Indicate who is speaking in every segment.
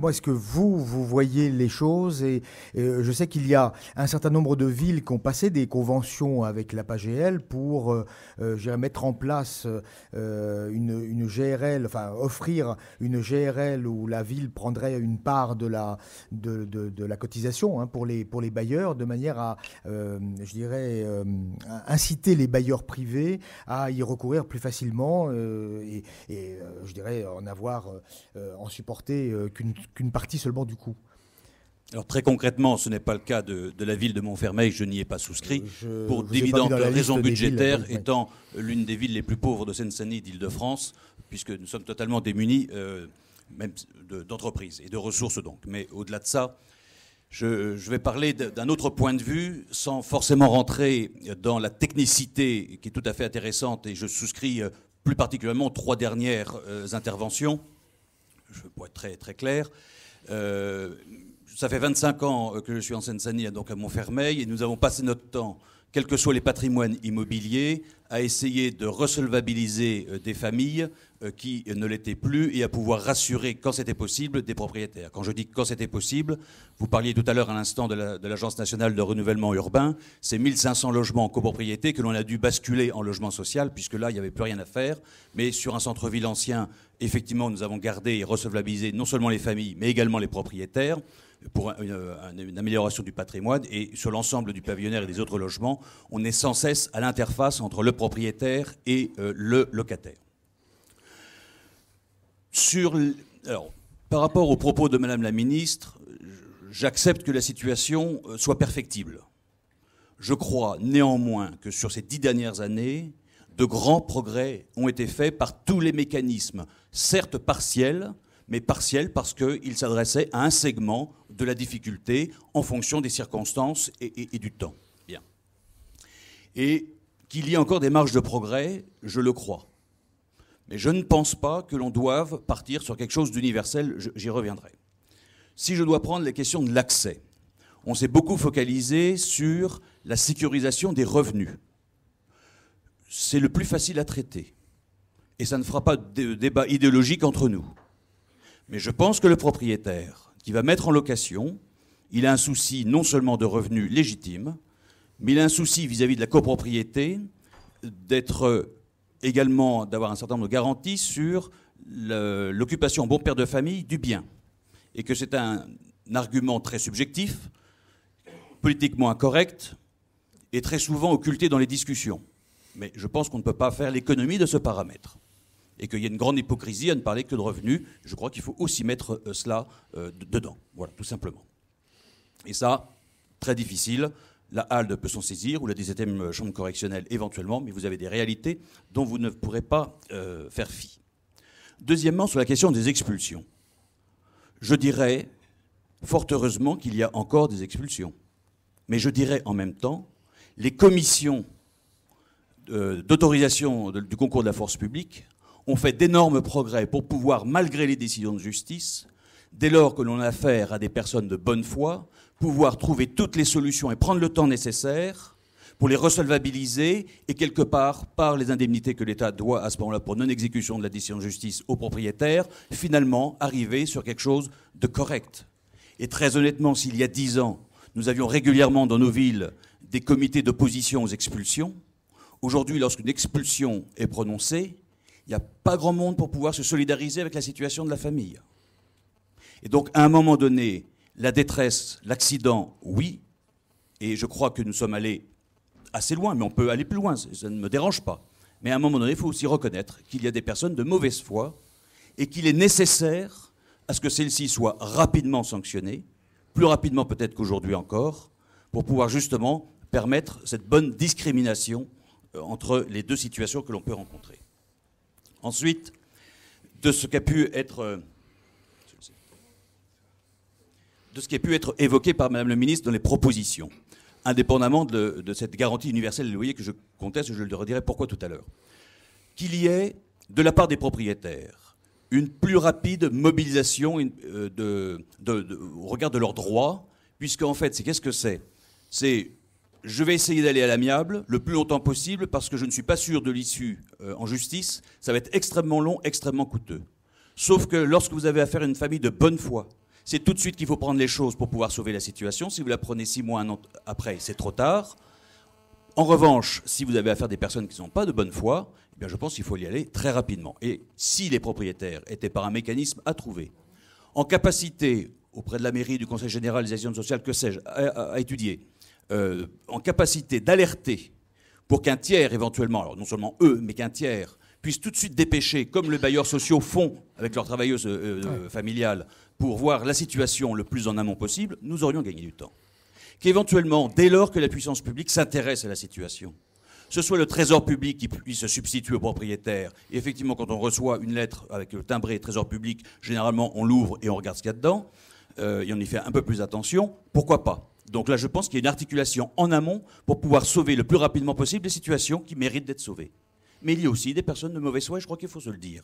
Speaker 1: comment est-ce que vous voyez les choses? Et je sais qu'il y a un certain nombre de villes qui ont passé des conventions avec la PAGL pour je dirais, mettre en place une GRL, enfin offrir une GRL où la ville prendrait une part de la cotisation, hein, pour les bailleurs, de manière à, je dirais, inciter les bailleurs privés à y recourir plus facilement et je dirais en supporter qu'une partie seulement du coût.
Speaker 2: Alors très concrètement, ce n'est pas le cas de la ville de Montfermeil, je n'y ai pas souscrit, pour d'évidentes raisons budgétaires, villes, étant l'une des villes les plus pauvres de Seine-Saint-Denis, d'Île-de-France, puisque nous sommes totalement démunis, même d'entreprises et de ressources donc. Mais au-delà de ça, je vais parler d'un autre point de vue, sans forcément rentrer dans la technicité qui est tout à fait intéressante, et je souscris plus particulièrement aux 3 dernières interventions. Pour être très, très clair, ça fait 25 ans que je suis en Seine-Saint-Denis, donc à Montfermeil, et nous avons passé notre temps, quels que soient les patrimoines immobiliers, à essayer de resolvabiliser des familles qui ne l'étaient plus et à pouvoir rassurer, quand c'était possible, des propriétaires. Quand je dis quand c'était possible, vous parliez tout à l'heure à l'instant de l'Agence nationale de renouvellement urbain, c'est 1500 logements en copropriété que l'on a dû basculer en logement social, puisque là, il n'y avait plus rien à faire. Mais sur un centre-ville ancien, effectivement, nous avons gardé et resolvabilisé non seulement les familles, mais également les propriétaires, pour une amélioration du patrimoine. Et sur l'ensemble du pavillonnaire et des autres logements, on est sans cesse à l'interface entre le propriétaire et le locataire. Alors, par rapport aux propos de Madame la Ministre, j'accepte que la situation soit perfectible. Je crois néanmoins que sur ces 10 dernières années, de grands progrès ont été faits par tous les mécanismes, certes partiels, mais partiels parce qu'ils s'adressaient à un segment de la difficulté en fonction des circonstances et du temps. Bien. Et qu'il y ait encore des marges de progrès, je le crois. Mais je ne pense pas que l'on doive partir sur quelque chose d'universel, j'y reviendrai. Si je dois prendre la question de l'accès, on s'est beaucoup focalisé sur la sécurisation des revenus. C'est le plus facile à traiter. Et ça ne fera pas de débat idéologique entre nous. Mais je pense que le propriétaire qui va mettre en location, il a un souci non seulement de revenus légitimes, mais il a un souci vis-à-vis de la copropriété également d'avoir un certain nombre de garanties sur l'occupation bon père de famille du bien. Et que c'est un argument très subjectif, politiquement incorrect et très souvent occulté dans les discussions. Mais je pense qu'on ne peut pas faire l'économie de ce paramètre. Et qu'il y a une grande hypocrisie à ne parler que de revenus. Je crois qu'il faut aussi mettre cela dedans. Voilà, tout simplement. Et ça, très difficile. La HALDE peut s'en saisir, ou la 17e chambre correctionnelle éventuellement, mais vous avez des réalités dont vous ne pourrez pas faire fi. Deuxièmement, sur la question des expulsions. Je dirais, fort heureusement, qu'il y a encore des expulsions. Mais je dirais en même temps, les commissions d'autorisation du concours de la force publique ont fait d'énormes progrès pour pouvoir, malgré les décisions de justice, dès lors que l'on a affaire à des personnes de bonne foi, pouvoir trouver toutes les solutions et prendre le temps nécessaire pour les resolvabiliser et quelque part, par les indemnités que l'État doit à ce moment-là pour non-exécution de la décision de justice aux propriétaires, finalement arriver sur quelque chose de correct. Et très honnêtement, s'il y a 10 ans, nous avions régulièrement dans nos villes des comités d'opposition aux expulsions, aujourd'hui, lorsqu'une expulsion est prononcée, il n'y a pas grand monde pour pouvoir se solidariser avec la situation de la famille. Et donc, à un moment donné, la détresse, l'accident, oui, et je crois que nous sommes allés assez loin, mais on peut aller plus loin, ça ne me dérange pas. Mais à un moment donné, il faut aussi reconnaître qu'il y a des personnes de mauvaise foi et qu'il est nécessaire à ce que celles-ci soient rapidement sanctionnées, plus rapidement peut-être qu'aujourd'hui encore, pour pouvoir justement permettre cette bonne discrimination entre les deux situations que l'on peut rencontrer. Ensuite, de ce qui a pu être évoqué par Madame le ministre dans les propositions, indépendamment de cette garantie universelle des loyers que je conteste, je le redirai pourquoi tout à l'heure. Qu'il y ait, de la part des propriétaires, une plus rapide mobilisation au regard de leurs droits, puisqu'en fait, qu'est-ce que c'est ? C'est je vais essayer d'aller à l'amiable le plus longtemps possible parce que je ne suis pas sûr de l'issue en justice. Ça va être extrêmement long, extrêmement coûteux. Sauf que lorsque vous avez affaire à une famille de bonne foi, C'est tout de suite qu'il faut prendre les choses pour pouvoir sauver la situation. Si vous la prenez 6 mois, un an après, c'est trop tard. En revanche, si vous avez affaire à des personnes qui ne sont pas de bonne foi, eh bien je pense qu'il faut y aller très rapidement. Et si les propriétaires étaient par un mécanisme à trouver, en capacité, auprès de la mairie, du Conseil général des actions sociales, que sais-je, à étudier, en capacité d'alerter pour qu'un tiers, éventuellement, alors non seulement eux, mais qu'un tiers, puisse tout de suite dépêcher, comme les bailleurs sociaux font avec leurs travailleuses familiales, pour voir la situation le plus en amont possible, nous aurions gagné du temps. Qu'éventuellement, dès lors que la puissance publique s'intéresse à la situation, ce soit le trésor public qui puisse se substituer au propriétaire. Et effectivement, quand on reçoit une lettre avec le timbré trésor public, généralement, on l'ouvre et on regarde ce qu'il y a dedans. Et on y fait un peu plus attention. Pourquoi pas? Donc là, je pense qu'il y a une articulation en amont pour pouvoir sauver le plus rapidement possible les situations qui méritent d'être sauvées. Mais il y a aussi des personnes de mauvaise foi, et je crois qu'il faut se le dire.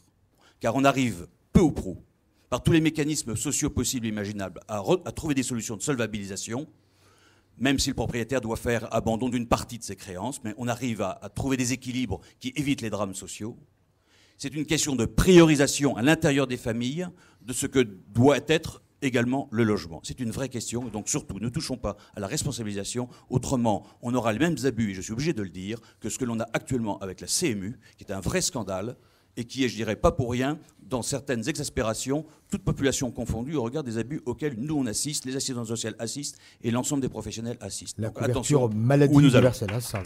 Speaker 2: Car on arrive, peu ou prou, par tous les mécanismes sociaux possibles et imaginables, à trouver des solutions de solvabilisation, même si le propriétaire doit faire abandon d'une partie de ses créances, mais on arrive à trouver des équilibres qui évitent les drames sociaux. C'est une question de priorisation à l'intérieur des familles de ce que doit être également le logement. C'est une vraie question, donc surtout ne touchons pas à la responsabilisation, autrement on aura les mêmes abus, et je suis obligé de le dire, que ce que l'on a actuellement avec la CMU, qui est un vrai scandale, et qui est, je dirais, pas pour rien, dans certaines exaspérations, toute population confondue, au regard des abus auxquels nous on assiste, les assistantes sociales assistent, et l'ensemble des professionnels assistent.
Speaker 1: La couverture maladie universelle, ça.